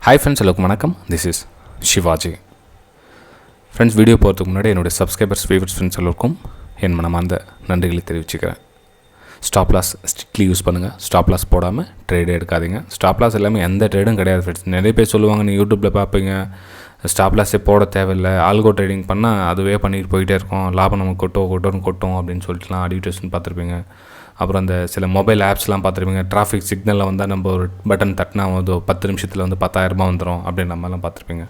Hi friends, எல்லாருக்கும் வணக்கம். This is Shivaji. Friends, video போகிறதுக்கு முன்னாடி என்னுடைய சப்ஸ்கிரைபர்ஸ், ஃபேவரட்ஸ் ஃப்ரெண்ட்ஸ் எல்லோருக்கும் என் மனமார்ந்த நன்றிகளை தெரிவிச்சுக்கிறேன். ஸ்டாப் லாஸ் ஸ்ட்ரிக்ட்லி யூஸ் பண்ணுங்கள். ஸ்டாப் லாஸ் போடாமல் ட்ரேடே எடுக்காதீங்க. ஸ்டாப் லாஸ் எல்லாமே எந்த ட்ரேடும் கிடையாது ஃப்ரெண்ட்ஸ். நிறைய பேர் சொல்லுவாங்க, நீங்கள் யூடியூப்பில் பார்ப்பீங்க, ஸ்டாப் லாஸே போட தேவையில்லை, ஆல்கோ ட்ரேடிங் பண்ணால் அதுவே பண்ணிட்டு போயிட்டே இருக்கும், லாபம் நமக்கு கொட்டும் அப்படின்னு சொல்லிட்டுலாம் அட்வர்டைஸ்மெண்ட் பார்த்துருப்பீங்க. அப்புறம் அந்த சில மொபைல் ஆப்ஸ்லாம் பார்த்துருப்பீங்க, டிராஃபிக் சிக்னலில் வந்தால் நம்ம ஒரு பட்டன் தட்டினா வந்து 10 நிமிஷத்தில் வந்து 10,000 வந்துடும் அப்படின்னு நம்மலாம் பார்த்துருப்பீங்க.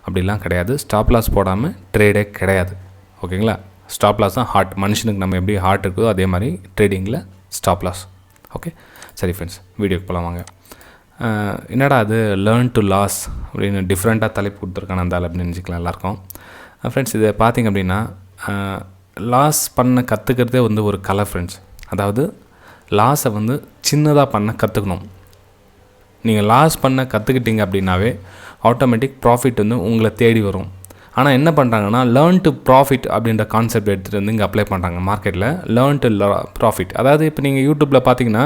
அப்படிலாம் கிடையாது. ஸ்டாப் லாஸ் போடாமல் ட்ரேடே கிடையாது. ஓகேங்களா? ஸ்டாப் லாஸ் தான் ஹார்ட். மனுஷனுக்கு நம்ம எப்படி ஹார்ட் இருக்குதோ அதே மாதிரி ட்ரேடிங்கில் ஸ்டாப் லாஸ். ஓகே, சரி ஃப்ரெண்ட்ஸ், வீடியோக்கு போகலாம் வாங்க. என்னடா அது லேர்ன் டு லாஸ் அப்படின்னு டிஃப்ரெண்ட்டாக தலைப்பு கொடுத்துருக்கான அந்த அப்படின்னு நினச்சிக்கலாம் எல்லாருக்கும். ஃப்ரெண்ட்ஸ், இதை பார்த்திங்க அப்படின்னா லாஸ் பண்ண கற்றுக்கிறதே வந்து ஒரு கலை ஃப்ரெண்ட்ஸ். அதாவது லாஸை வந்து சின்னதாக பண்ண கற்றுக்கணும். நீங்கள் லாஸ் பண்ண கற்றுக்கிட்டீங்க அப்படின்னாவே ஆட்டோமேட்டிக் ப்ராஃபிட் வந்து உங்களை தேடி வரும். ஆனால் என்ன பண்ணுறாங்கன்னா, லேர்ன் டு ப்ராஃபிட் அப்படின்ற கான்செப்ட் எடுத்துகிட்டு வந்து இங்கே அப்ளை பண்ணுறாங்க மார்க்கெட்டில். லேர்ன் டு ப்ராஃபிட், அதாவது இப்போ நீங்கள் யூடியூப்பில் பார்த்தீங்கன்னா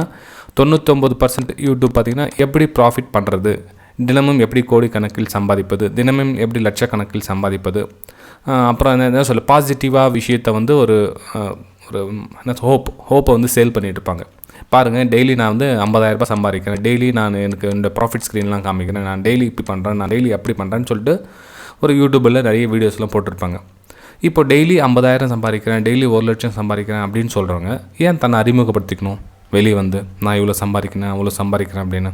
99% யூடியூப் பார்த்திங்கன்னா எப்படி ப்ராஃபிட் பண்ணுறது, தினமும் எப்படி கோடிக்கணக்கில் சம்பாதிப்பது, தினமும் எப்படி லட்சக்கணக்கில் சம்பாதிப்பது, அப்புறம் என்ன சொல்ல பாசிட்டிவாக விஷயத்தை வந்து ஒரு என்ன ஹோப்பை வந்து சேல் பண்ணிகிட்டு இருப்பாங்க. பாருங்கள், டெய்லி நான் வந்து 50,000 சம்பாதிக்கிறேன், டெய்லி நான் எனக்கு இந்த ப்ராஃபிட் ஸ்க்ரீன்லாம் காமிக்கிறேன், நான் டெய்லி இப்படி பண்ணுறேன், நான் டெய்லி அப்படி பண்ணுறேன்னு சொல்லிட்டு ஒரு யூடியூப்பில் நிறைய வீடியோஸ்லாம் போட்டிருப்பாங்க. இப்போ டெய்லி 50,000 சம்பாதிக்கிறேன், டெய்லி 1,00,000 சம்பாதிக்கிறேன் அப்படின்னு சொல்கிறவங்க ஏன் தன்னை அறிமுகப்படுத்திக்கணும் வெளியே வந்து, நான் இவ்வளோ சம்பாதிக்கிறேன் அவ்வளோ சம்பாதிக்கிறேன் அப்படின்னு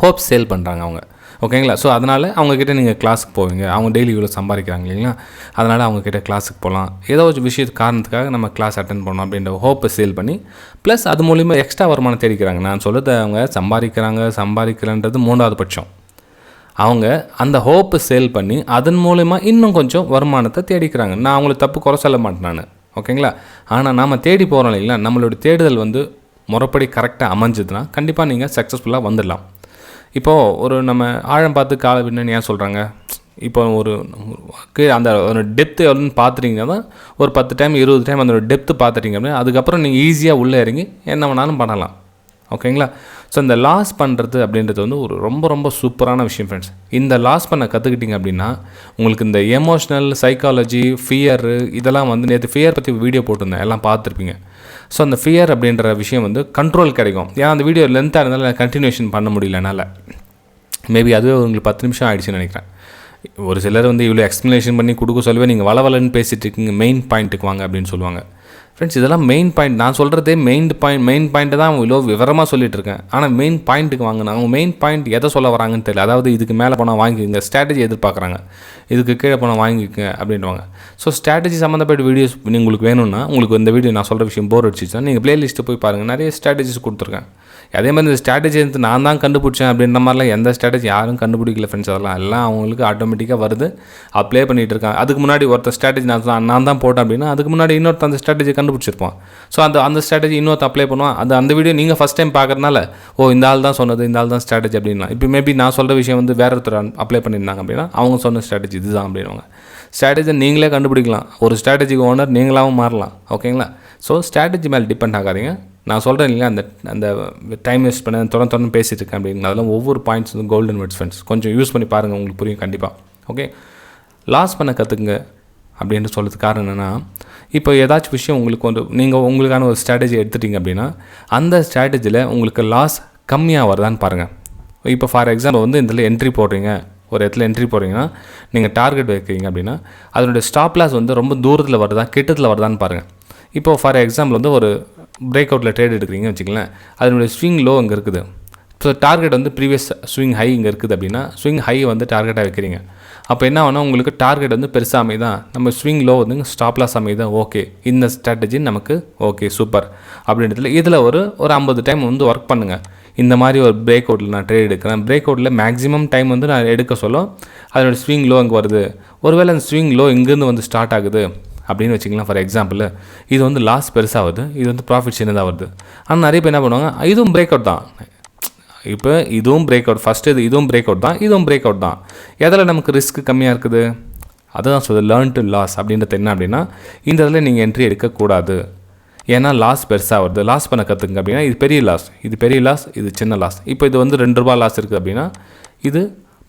ஹோப் சேல் பண்ணுறாங்க அவங்க. ஓகேங்களா? ஸோ அதனால் அவங்கக்கிட்ட நீங்கள் கிளாஸுக்கு போவீங்க, அவங்க டெய்லி இவ்வளோ சம்பாதிக்கிறாங்க இல்லைங்களா, அதனால் அவங்கக்கிட்ட கிளாஸுக்கு போகலாம், ஏதோ ஒரு விஷயத்து காரணத்துக்காக நம்ம கிளாஸ் அட்டன் பண்ணணும் அப்படின்ற ஹோப்பை சேல் பண்ணி ப்ளஸ் அது மூலிமா எக்ஸ்ட்ரா வருமானம் தேடிக்கிறாங்க. நான் சொல்கிறது அவங்க சம்பாதிக்கிறன்றது 3வது பட்சம். அவங்க அந்த ஹோப்பை சேல் பண்ணி அதன் மூலிமா இன்னும் கொஞ்சம் வருமானத்தை தேடிக்கிறாங்க. நான் அவங்களுக்கு தப்பு குறை சொல்ல மாட்டேன் நான். ஓகேங்களா? ஆனால் நாம் தேடி போகிறோம் இல்லைங்களா, நம்மளுடைய தேடுதல் வந்து முறைப்படி கரெக்டாக அமைஞ்சதுன்னா கண்டிப்பாக நீங்கள் சக்ஸஸ்ஃபுல்லாக வந்துடலாம். இப்போது ஒரு நம்ம ஆழம் பார்த்து காலை விடணுன்னு ஏன் சொல்கிறாங்க, இப்போ ஒரு அந்த டெப்த்து எவ்வளோன்னு பார்த்துட்டிங்கன்னா தான் ஒரு 10 டைம் 20 டைம் அந்த டெப்த்து பார்த்துட்டிங்க அப்படின்னா அதுக்கப்புறம் நீங்கள் ஈஸியாக உள்ளே இறங்கி என்ன வேணாலும் பண்ணலாம். ஓகேங்களா? ஸோ இந்த லாஸ் பண்ணுறது அப்படின்றது வந்து ஒரு ரொம்ப ரொம்ப சூப்பரான விஷயம் ஃப்ரெண்ட்ஸ். இந்த லாஸ் பண்ண கற்றுக்கிட்டிங்க அப்படின்னா உங்களுக்கு இந்த எமோஷ்னல், சைக்காலஜி, ஃபியரு இதெல்லாம் வந்து நேற்று ஃபியர் பற்றி வீடியோ போட்டிருந்தேன், எல்லாம் பார்த்துருப்பீங்க. ஸோ அந்த ஃபியர் அப்படின்ற விஷயம் வந்து கண்ட்ரோல் கிடைக்கும். ஏன்னா அந்த வீடியோ லென்த்தாக இருந்தாலும் கண்டினியூஷன் பண்ண முடியல என்னால். மேபி அதுவே உங்களுக்கு 10 நிமிஷம் ஆகிடுச்சுன்னு நினைக்கிறேன். ஒரு சிலர் வந்து இவ்வளோ எக்ஸ்ப்ளனேஷன் பண்ணி கொடுக்க சொல்லுவேன், நீங்கள் வளவலன்னு பேசிகிட்டு இருக்கீங்க, மெயின் பாயிண்ட்டுக்கு வாங்க அப்படின்னு சொல்லுவாங்க. ஃப்ரெண்ட்ஸ், இதெல்லாம் மெயின் பாயிண்ட். நான் சொல்கிறதே மெயின் பாயிண்ட்டை தான் இவ்வளோ விவரமாக சொல்லிட்டு இருக்கேன். ஆனால் மெயின் பாயிண்ட்டுக்கு வாங்கினா அவங்க மெயின் பாயிண்ட் எதை சொல்ல வராங்கன்னு தெரியல. அதாவது இதுக்கு மேலே போனால் வாங்கிக்கோங்க, ஸ்ட்ராட்டஜி எதிர்பார்க்குறாங்க, இதுக்கு கீழே போனால் வாங்கிக்கோங்க அப்படின்வாங்க. ஸோ ஸ்ட்ராட்டஜி சம்மந்தப்பட்ட வீடியோஸ் உங்களுக்கு வேணும்னா, உங்களுக்கு இந்த வீடியோ நான் சொல்கிற விஷயம் போர் அடிச்சிச்சுன்னா நீங்கள் ப்ளேலிஸ்ட்டு போய் பாருங்கள், நிறைய ஸ்ட்ராட்டஜிஸ் கொடுத்துருக்கேன். அதே மாதிரி இந்த ஸ்ட்ராட்டஜி வந்து நான் தான் கண்டுபிடிச்சேன் அப்படின்ற மாதிரிலாம் எந்த ஸ்ட்ராட்டஜி யாரும் கண்டுபிடிக்கல ஃப்ரெண்ட்ஸ். அதெல்லாம் எல்லாம் அவங்களுக்கு ஆட்டோமேட்டிக்காக வருது, அப்ளை பண்ணிகிட்டு இருக்காங்க. அதுக்கு முன்னாடி ஒருத்தர் ஸ்ட்ராட்டஜி நான் தான் போட்டேன் அப்படின்னா அதுக்கு முன்னாடி இன்னொருத்த அந்த ஸ்ட்ராட்டஜி கண்டுபிடிச்சிருப்போம். ஸோ அந்த ஸ்ட்ராட்டஜி இன்னொருத்த அப்ளை பண்ணுவான். அந்த வீடியோ நீங்கள் ஃபஸ்ட் டைம் பார்க்கறதுனால இந்த ஆள் தான் சொன்னது, இந்த ஆள் தான் ஸ்ட்ராட்டஜி அப்படின்னா. இப்போ மேபி நான் சொல்கிற விஷயம் வந்து வேறு ஒருத்தர் அப்ளை பண்ணியிருந்தாங்க அப்படின்னா அவங்க சொன்ன ஸ்ட்ராட்டஜி இதுதான் அப்படின்வாங்க. ஸ்ட்ராட்டஜி நீங்களே கண்டுபிடிக்கலாம், ஒரு ஸ்ட்ராட்டஜிக்கு ஓனர் நீங்களாகவும் மாறலாம். ஓகேங்களா? ஸோ ஸ்ட்ராட்டஜி மேலே டிபெண்ட் ஆகாதீங்க. நான் சொல்கிறேன் இல்லையா, அந்த டைம் வேஸ்ட் பண்ண தொடர்ந்து பேசிகிட்டு இருக்கேன் அப்படிங்க, அதெல்லாம் ஒவ்வொரு பாயிண்ட்ஸ் வந்து கோல்டன் வேர்ட்ஸ் ஃப்ரெண்ட்ஸ். கொஞ்சம் யூஸ் பண்ணி பாருங்கள், உங்களுக்கு புரியும் கண்டிப்பாக. ஓகே, லாஸ் பண்ண கற்றுக்குங்க அப்படின்ட்டு சொல்கிறதுக்கு காரணம் என்னென்னா, இப்போ ஏதாச்சும் விஷயம் உங்களுக்கு நீங்கள் உங்களுக்கான ஒரு ஸ்ட்ராட்டஜி எடுத்துட்டிங்க அப்படின்னா அந்த ஸ்ட்ராட்டஜியில் உங்களுக்கு லாஸ் கம்மியாக வருதான்னு பாருங்கள். இப்போ ஃபார் எக்ஸாம்பிள் வந்து இதில் என்ட்ரி போடுறீங்க, ஒரு இடத்துல என்ட்ரி போடுறீங்கன்னா நீங்கள் டார்கெட் வைக்கிறீங்க அப்படின்னா அதனுடைய ஸ்டாப் லாஸ் வந்து ரொம்ப தூரத்தில் வருதா கிட்டத்தில் வருதான்னு பாருங்கள். இப்போது ஃபார் எக்ஸாம்பிள் வந்து ஒரு பிரேக் அவுட்டில் ட்ரேட் எடுக்கிறீங்கன்னு வச்சுக்கலாம், அதனுடைய ஸ்விங் லோ இங்கே இருக்குது. ஸோ டார்கெட் வந்து ப்ரீவியஸ் ஸ்விங் ஹை இங்கே இருக்குது அப்படின்னா ஸ்விங் ஹை வந்து டார்கெட்டாக வைக்கிறீங்க. அப்போ என்ன ஆகுனா உங்களுக்கு டார்கெட் வந்து பெருசாக அமைதான், நம்ம ஸ்விங் லோ வந்து ஸ்டாப் லாஸ் அமைதான். ஓகே, இந்த ஸ்ட்ராட்டஜி நமக்கு ஓகே சூப்பர் அப்படின்றதுல இதில் ஒரு 50 டைம் வந்து ஒர்க் பண்ணுங்கள். இந்த மாதிரி ஒரு பிரேக் அவுட்டில் நான் ட்ரேட் எடுக்கிறேன், பிரேக் அவுட்டில் மேக்ஸிமம் டைம் வந்து நான் எடுக்க சொல்ல அதனுடைய ஸ்விங் லோ இங்கே வருது, ஒருவேளை அந்த ஸ்விங் லோ இங்கேருந்து வந்து ஸ்டார்ட் ஆகுது அப்படின்னு வச்சுக்கலாம். ஃபார் எக்ஸாம்பிள் இது வந்து லாஸ் பெருசாக வருது, இது வந்து ப்ராஃபிட் சின்னதாக வருது. ஆனால் நிறைய பேர் என்ன பண்ணுவாங்க, இதுவும் பிரேக் அவுட் தான், இப்போ இதுவும் பிரேக் அவுட், ஃபஸ்ட்டு இதுவும் பிரேக் அவுட் தான், இதுவும் பிரேக் அவுட் தான், எதில் நமக்கு ரிஸ்க் கம்மியாக இருக்குது, அதுதான் சொல்லுது லேர்ன் டு லாஸ் அப்படின்றது. என்ன அப்படின்னா இந்த இதில் நீங்கள் என்ட்ரி எடுக்கக்கூடாது, ஏன்னா லாஸ் பெருசாக வருது. லாஸ் பண்ண கற்றுக்குங்க அப்படின்னா இது பெரிய லாஸ், இது சின்ன லாஸ். இப்போ இது வந்து 2 ரூபா லாஸ் இருக்குது அப்படின்னா இது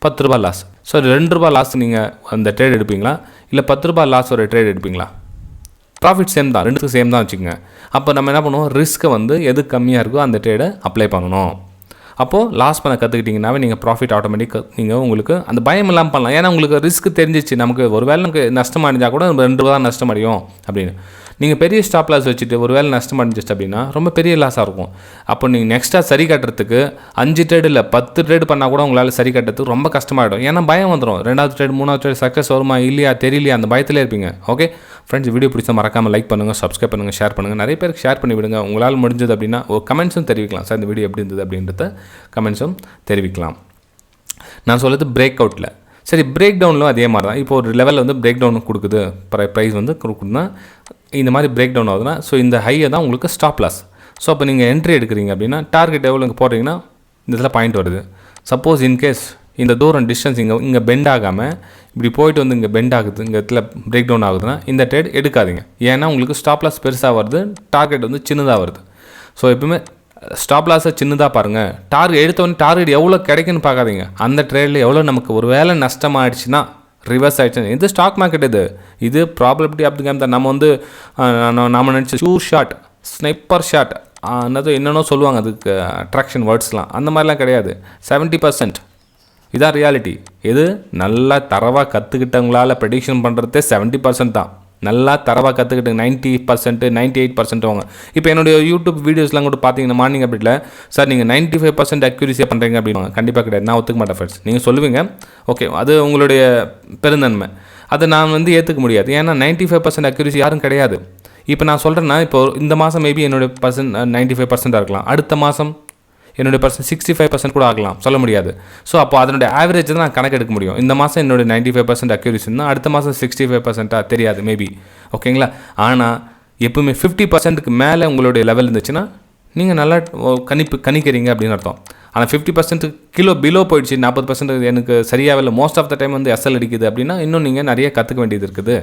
ரூ. 10 லாஸ். ஸோ ரூ. 2 லாஸ் நீங்கள் அந்த ட்ரேட் எடுப்பீங்களா, இல்லை ரூ. 10 லாஸ் ஒரு ட்ரேட் எடுப்பீங்களா? ப்ராஃபிட் சேம் தான், ரெண்டுத்துக்கு சேம் தான் வச்சுக்கோங்க. அப்போ நம்ம என்ன பண்ணுவோம், ரிஸ்க்கை வந்து எது கம்மியாக இருக்கோ அந்த ட்ரேடை அப்ளை பண்ணணும். அப்போது லாஸ் பண்ண கற்றுக்கிட்டிங்கனாவே நீங்கள் ப்ராஃபிட் ஆட்டோமேட்டிக் நீங்கள் உங்களுக்கு அந்த பயம் இல்லாமல் பண்ணலாம். ஏன்னா உங்களுக்கு ரிஸ்க் தெரிஞ்சிச்சு, நமக்கு ஒரு வேளை நமக்கு நஷ்டம் அடைஞ்சால் கூட நம்ம ரூ. 2 நஷ்டம் அடையும் அப்படின்னு. நீங்கள் பெரிய ஸ்டாப் லாஸ் வச்சுட்டு ஒரு வேளை நஷ்டம் அடைஞ்சிச்சு அப்படின்னா ரொம்ப பெரிய லாஸாக இருக்கும். அப்போ நீங்கள் நெக்ஸ்ட்டாக சரி கட்டுறதுக்கு 5 ட்ரேடு இல்லை 10 ட்ரேடு பண்ணால் கூட உங்களால் சரி கட்டுறதுக்கு ரொம்ப கஷ்டமாகிடும். ஏன்னா பயம் வந்துடும், 2வது ட்ரேட் 3வது ட்ரேட் சக்ஸஸ் வருமா இல்லையா தெரியலையா, அந்த பயத்திலே இருப்பீங்க. ஓகே ஃப்ரெண்ட்ஸ், வீடியோ பிடிச்சா மறக்காமல் லைக் பண்ணுங்கள், சப்ஸ்கிரைப் பண்ணுங்கள், ஷேர் பண்ணுங்கள். நிறைய பேருக்கு ஷேர் பண்ணி விடுங்க. உங்களால் முடிஞ்சது அப்படின்னா ஒரு கமெண்ட்ஸும் தெரிவிக்கலாம். சார் இந்த வீடியோ எப்படி இருந்தது அப்படின்றத கமெண்ட்ஸும் தெரிவிக்கலாம். நான் சொல்கிறது பிரேக் அவுட்டில். சரி, பிரேக் டவுனில் அதே மாதிரி தான். இப்போ ஒரு லெவலில் வந்து பிரேக் டவுன் கொடுக்குது, ப்ரைஸ் வந்து கொடுக்குதுன்னா இந்த மாதிரி பிரேக் டவுன் ஆகுதுன்னா ஸோ இந்த ஹையை தான் உங்களுக்கு ஸ்டாப் லாஸ். ஸோ அப்போ நீங்கள் என்ட்ரி எடுக்கிறீங்க அப்படின்னா டார்கெட் எவ்வளோ போடுறீங்கன்னா இந்த இதில் பாயிண்ட் வருது. சப்போஸ் இன்கேஸ் இந்த தூரம் டிஸ்டன்ஸ் இங்கே பெண்ட் ஆகாமல் இப்படி போயிட்டு வந்து இங்கே பெண்ட் ஆகுது, இங்கே இடத்துல பிரேக் டவுன் ஆகுதுன்னா இந்த ட்ரேட் எடுக்காதீங்க. ஏன்னா உங்களுக்கு ஸ்டாப் லாஸ் பெருசாக வருது, டார்கெட் வந்து சின்னதாக வருது. ஸோ எப்பவுமே ஸ்டாப் லாஸை சின்னதாக பாருங்கள். எடுத்தோடனே டார்கெட் எவ்வளோ கிடைக்குன்னு பார்க்காதீங்க. அந்த ட்ரேடில் எவ்வளோ நமக்கு ஒரு வேளை நஷ்டமாகிடுச்சுன்னா ரிவர்ஸ் ஆகிடுச்சு. இது ஸ்டாக் மார்க்கெட், இது ப்ராபபிலிட்டி ஆஃப் தி கேம் தான். நம்ம வந்து நாம் நினச்சி ஷூ ஷாட், ஸ்னைப்பர் ஷாட், என்னென்னோ சொல்லுவாங்க அதுக்கு அட்ராக்ஷன் வேர்ட்ஸ்லாம், அந்த மாதிரிலாம் கிடையாது. 70% இதான் ரியாலிட்டி. இது நல்லா தரவாக கற்றுக்கிட்டவங்களால் ப்ரெடிக்ஷன் பண்ணுறதே 70% தான். நல்லா தரவாக கற்றுக்கிட்டு 90%, 98% வாங்க. இப்போ என்னுடைய யூடியூப் வீடியோஸ்லாம் கூட பார்த்தீங்கன்னா மார்னிங் அப்டேட்டில் சார் நீங்கள் 95% அக்யூரிசியாக பண்ணுறீங்க அப்படின்னா கண்டிப்பாக கிடையாது, நான் ஒத்துக்க மாட்டேன் ஃப்ரெண்ட்ஸ். நீங்கள் சொல்லுவீங்க, ஓகே அது உங்களுடைய பெருந்தன்மை, அதை நான் வந்து ஏற்றுக்க முடியாது. ஏன்னா 95% அக்யூரிசி யாரும் கிடையாது. இப்போ நான் சொல்கிறேன்னா இப்போ இந்த மாதம் மேபி என்னுடைய 95% இருக்கலாம், அடுத்த மாதம் என்னுடைய 65% கூட ஆகலாம், சொல்ல முடியாது. ஸோ அப்போ அதனுடைய ஆவரேஜ் தான் நான் கணக்கு எடுக்க முடியும். இந்த மாதம் என்னுடைய 95% அக்யூரிசின்னா அடுத்த மாதம் 65% தெரியாது மேபி, ஓகேங்களா. ஆனால் எப்பவுமே 50%க்கு மேலே உங்களுடைய லெவல் இருந்துச்சுன்னா நீங்கள் நல்லா கணிக்கிறீங்க அப்படின்னு அர்த்தம். ஆனால் 50% பிலோ போயிடுச்சு, 40% எனக்கு சரியாக இல்லை, மோஸ்ட் ஆஃப் த டைம் வந்து எஸ்எல் அடிக்குது அப்படின்னா இன்னும் நீங்கள் நிறைய கற்றுக்க வேண்டியது இருக்குது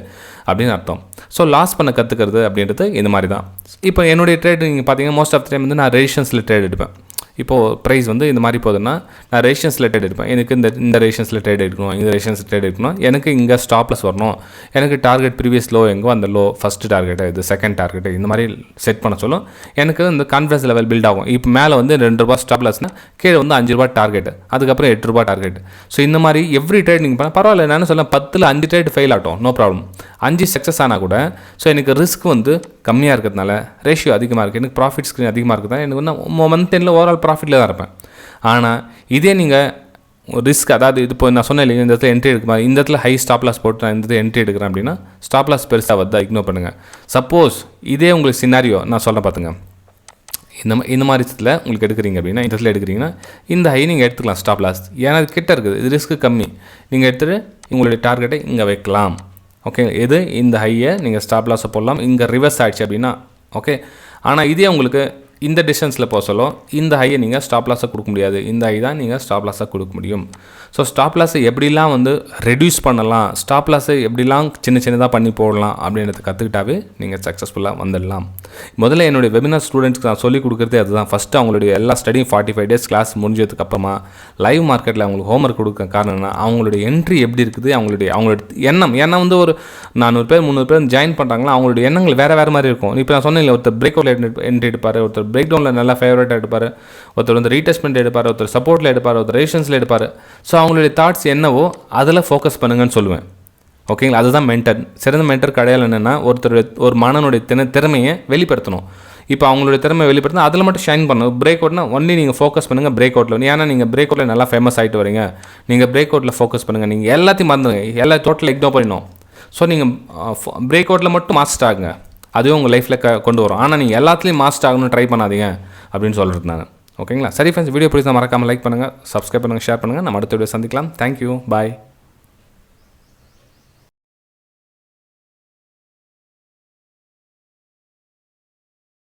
அப்படின்னு அர்த்தம். ஸோ லாஸ் பண்ண கற்றுக்கிறது அப்படின்றது இந்த மாதிரி தான். இப்போ என்னுடைய ட்ரேட் நீங்கள் பார்த்தீங்கன்னா மோஸ்ட் ஆஃப் த டைம் வந்து நான் ரெசிஸ்டன்ஸில் ட்ரேட் எடுப்பேன். இப்போது ப்ரைஸ் வந்து இந்த மாதிரி போகுதுன்னா நான் ரெசிஸ்டன்ஸில் ட்ரேட் எடுப்பேன். எனக்கு இந்த ரெசிஸ்டன்ஸில் ட்ரேட் எடுக்கணும், இந்த ரெசிஸ்டன்ஸில் ட்ரேட் எடுக்கணும், எனக்கு இங்கே ஸ்டாப்லஸ் வரணும், எனக்கு டார்கெட் ப்ரீவியஸ் லோ எங்கோ அந்த லோ ஃபஸ்ட்டு டார்கெட்டு, இது செகண்ட் டார்கெட்டு, இந்த மாதிரி செட் பண்ண சொல்லும். எனக்கு இந்த கான்ஃபிடன்ஸ் லெவல் பில்ட் ஆகும். இப்போ மேலே வந்து ₹2 ஸ்டாப்லஸ்னால் கீழே வந்து ₹5 டார்கெட், அதுக்கப்புறம் ₹8 டார்கெட். ஸோ இந்த மாதிரி எவ்ரி ட்ரேட் நீங்கள் பண்ண பரவாயில்ல. நான் சொல்ல 10ல் 5 ட்ரேட் ஃபெயில் ஆகட்டும், நோ ப்ராப்ளம். 5 சக்ஸஸ் ஆனால் கூட ஸோ எனக்கு ரிஸ்க் வந்து கம்மியாக இருக்கிறதுனால, ரேஷியோ அதிகமாக இருக்குது, எனக்கு ப்ராஃபிட் ஸ்க்ரீன் அதிகமாக இருக்கிறதுனால எனக்கு வந்து மந்த் எண்டில் ஓவரால் ப்ராஃபிட்டில் தான் இருப்பேன். ஆனால் இதே நீங்கள் ரிஸ்க், அதாவது இது இப்போ நான் சொன்னேன் இல்லைங்க, இந்த இடத்துல என்ட்ரி எடுக்க மாதிரி, இந்த இடத்துல ஹை ஸ்டாப் லாஸ் போட்டு நான் இந்த இடத்துல என்ட்ரி எடுக்கிறேன் அப்படின்னா ஸ்டாப் லாஸ் பெருசாக வருதா இக்னோர் பண்ணுங்கள். சப்போஸ் இதே உங்களுக்கு சினாரியோ நான் சொல்ல பார்த்துங்க, இந்த மாதிரி இடத்துல உங்களுக்கு எடுக்கிறீங்க அப்படின்னா இந்த இடத்துல எடுக்கிறீங்கன்னா இந்த ஹை நீங்கள் எடுத்துக்கலாம் ஸ்டாப் லாஸ், ஏன்னா அது கிட்ட இருக்குது, இது ரிஸ்க்கு கம்மி. நீங்கள் எடுத்துகிட்டு உங்களுடைய டார்கெட்டை இங்கே வைக்கலாம். ஓகே, இது இந்த ஹையை நீங்கள் ஸ்டாப் லாஸை போடலாம். இங்கே ரிவர்ஸ் ஆகிடுச்சு அப்படின்னா ஓகே. ஆனால் இதே உங்களுக்கு இந்த டிஸ்டன்ஸில் போக சொல்லும், இந்த ஹையை நீங்கள் ஸ்டாப் லாஸை கொடுக்க முடியாது, இந்த ஹை தான் நீங்கள் ஸ்டாப் லாஸை கொடுக்க முடியும். ஸோ ஸ்டாப் லாஸை எப்படிலாம் வந்து ரெடியூஸ் பண்ணலாம், ஸ்டாப் லாஸை எப்படிலாம் சின்னதாக பண்ணி போடலாம் அப்படின்றத கற்றுக்கிட்டாவே நீங்கள் சக்ஸஸ்ஃபுல்லாக வந்துடலாம். முதல்ல என்னுடைய வெபினார் ஸ்டூடெண்ட்ஸ்க்கு நான் சொல்லிக் கொடுக்குறதே அதுதான். ஃபஸ்ட்டு அவங்களுடைய எல்லா ஸ்டடியும் 45 டேஸ் கிளாஸ் முடிஞ்சதுக்கு அப்புறமா லைவ் மார்க்கெட்டில் அவங்களுக்கு ஹோம்ஒர்க் கொடுக்க காரணம்னா அவங்களுடைய என்ட்ரி எப்படி இருக்குது, அவங்களோட எண்ணம். ஏன்னா வந்து ஒரு 400 பேர் 300 பேர் ஜாயின் பண்ணுறாங்களா, அவங்களுடைய எண்ணங்கள் வேறு மாதிரி இருக்கும். இப்போ நான் சொன்னேன், ஒருத்தர் பிரேக் அவுட்டில் என்ட்ரி எடுப்பார், ஒருத்தர் பிரேக் டவுனில் நல்லா ஃபேவரட்டாக எடுப்பார், ஒருத்தர் வந்து ரீடெஸ்ட்மெண்ட் எடுப்பார், ஒருத்தர் சப்போர்ட்டில் எடுப்பார், ஒருத்தர் ரெசிஸ்டன்ஸில் எடுப்பார். ஸோ அவங்களுடைய தாட்ஸ் என்னவோ அதில் ஃபோக்கஸ் பண்ணுங்கன்னு சொல்லுவேன். ஓகேங்களா, அதுதான் மென்டர். சிறந்த மென்டர் கடையால் என்னென்னா ஒரு மாணவனுடைய திறமையை வெளிப்படுத்தணும். இப்போ அவங்களுடைய திறமை வெளிப்படுத்தினா அதில் மட்டும் ஷைன் பண்ணணும். பிரேக் அவுட்னா ஒன்லி நீங்கள் ஃபோக்கஸ் பண்ணுங்கள் பிரேக் அவுட்டில். ஏன்னா நீங்கள் பிரேக் அவுட்டில் நல்லா ஃபேமஸ் ஆகிட்டு வரீங்க, நீங்கள் பிரேக் அவுட்டில் ஃபோக்கஸ் பண்ணுங்கள். நீங்கள் எல்லாத்தையும் மறந்துடுங்க, எல்லா டோட்டல் இக்னோர் பண்ணிடணும். ஸோ நீங்கள் பிரேக் அவுட்டில் மட்டும் மாஸ்டர் ஆகுங்க, அதுவும் உங்கள் லைஃப்பில் கொண்டு வரும். ஆனால் நீங்கள் எல்லாத்துலேயும் மாஸ்டர் ஆகணும்னு ட்ரை பண்ணாதீங்க அப்படின்னு சொல்கிறது நான். ஓகேங்களா, சரி ஃப்ரெண்ட்ஸ், வீடியோ பிடிச்சா மறக்காமல் லைக் பண்ணுங்கள், சப்ஸ்கிரைப் பண்ணுங்கள், ஷேர் பண்ணுங்கள். நம்ம அடுத்த வீடியோ சந்திக்கலாம். தேங்க்யூ, பாய்.